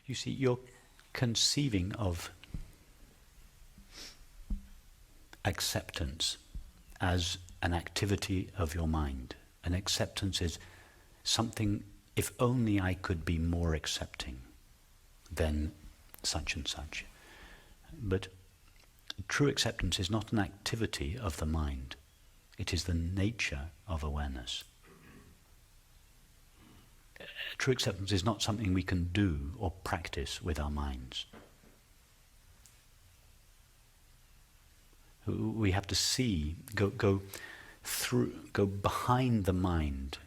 You see, you're conceiving of acceptance as an activity of your mind. And acceptance is something, if only I could be more accepting, then such and such. But true acceptance is not an activity of the mind. It is the nature of awareness. True acceptance is not something we can do or practice with our minds. We have to see, go behind the mind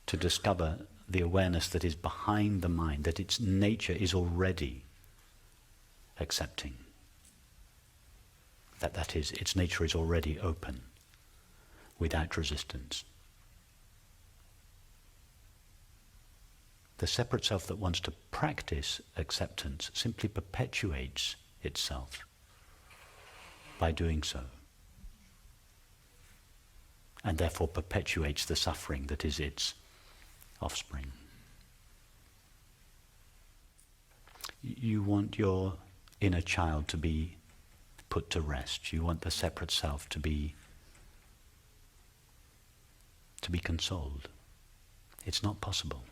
to discover the awareness that is behind the mind, that its nature is already accepting. That is, its nature is already open, without resistance. The separate self that wants to practice acceptance simply perpetuates itself by doing so, and therefore perpetuates the suffering that is its offspring. You want your inner child to be put to rest. You want the separate self to be consoled. It's not possible.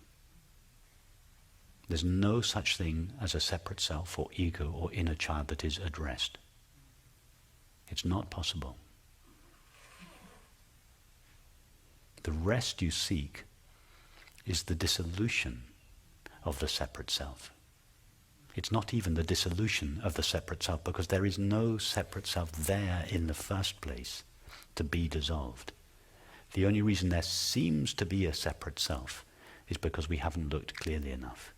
There's no such thing as a separate self or ego or inner child that is at rest. It's not possible. The rest you seek is the dissolution of the separate self. It's not even the dissolution of the separate self, because there is no separate self there in the first place to be dissolved. The only reason there seems to be a separate self is because we haven't looked clearly enough.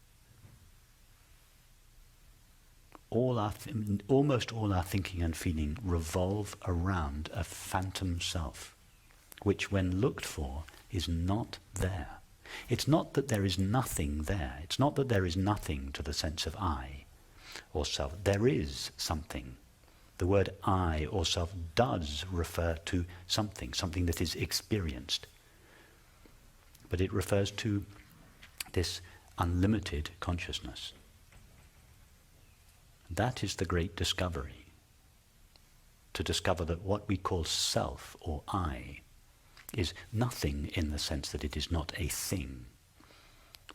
Almost all our thinking and feeling revolve around a phantom self, which when looked for is not there. It's not that there is nothing there. It's not that there is nothing to the sense of I or self. There is something. The word I or self does refer to something that is experienced. But it refers to this unlimited consciousness. That is the great discovery. To discover that what we call self or I is nothing in the sense that it is not a thing,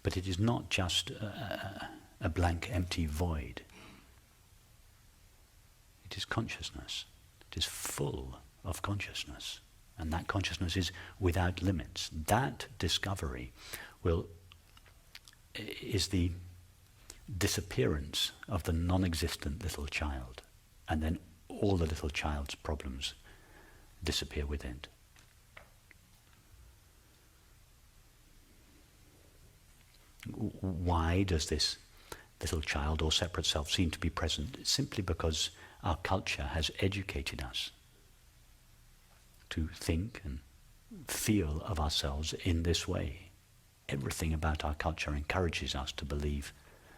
but it is not just a blank, empty void. It is consciousness. It is full of consciousness, and that consciousness is without limits. That discovery is the disappearance of the non-existent little child, and then all the little child's problems disappear with it. Why does this little child or separate self seem to be present? Simply because our culture has educated us to think and feel of ourselves in this way. Everything about our culture encourages us to believe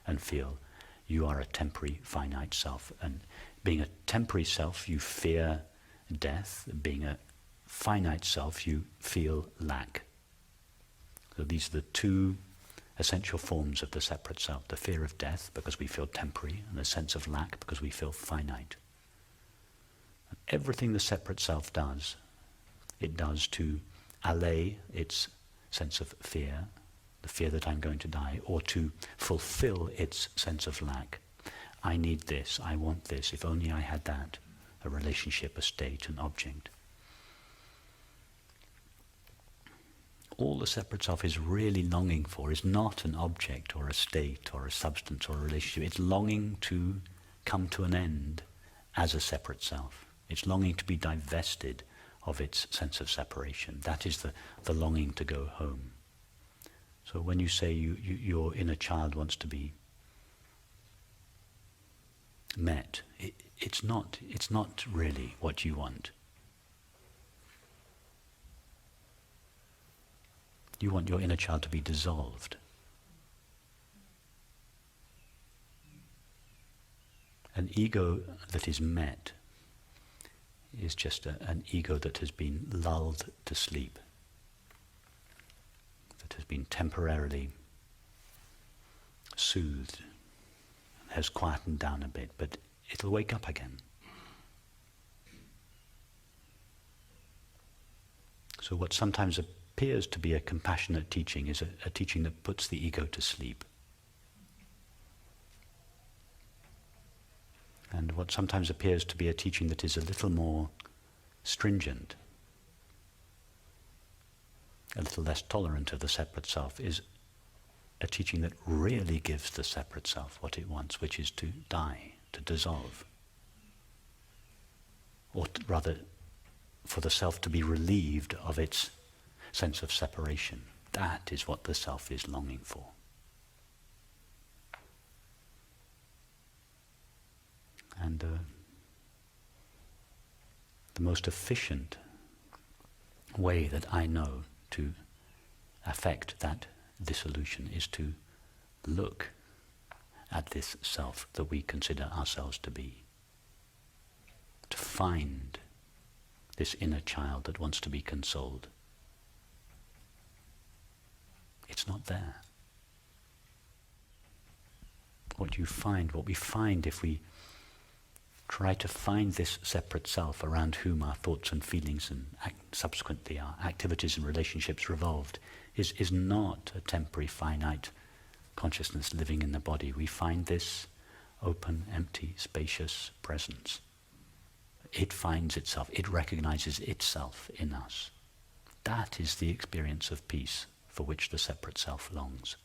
and feel you are a temporary, finite self. And being a temporary self, you fear death. Being a finite self, you feel lack. So these are the two essential forms of the separate self: the fear of death, because we feel temporary, and the sense of lack, because we feel finite. And everything the separate self does, it does to allay its sense of fear, the fear that I'm going to die, or to fulfill its sense of lack. I need this, I want this, if only I had that, a relationship, a state, an object. All the separate self is really longing for is not an object or a state or a substance or a relationship. It's longing to come to an end as a separate self. It's longing to be divested of its sense of separation. That is the longing to go home. So when you say your inner child wants to be met, it's not really what you want. You want your inner child to be dissolved. An ego that is met is just an ego that has been lulled to sleep, that has been temporarily soothed, has quietened down a bit, but it'll wake up again. So what sometimes appears to be a compassionate teaching is a teaching that puts the ego to sleep. And what sometimes appears to be a teaching that is a little more stringent, a little less tolerant of the separate self, is a teaching that really gives the separate self what it wants, which is to die, to dissolve. Or rather, for the self to be relieved of its sense of separation. That is what the self is longing for. And the most efficient way that I know to affect that dissolution is to look at this self that we consider ourselves to be. To find this inner child that wants to be consoled. It's not there. What we find if we try to find this separate self around whom our thoughts and feelings and subsequently our activities and relationships revolved is not a temporary, finite consciousness living in the body. We find this open, empty, spacious presence. It finds itself, it recognizes itself in us. That is the experience of peace for which the separate self longs.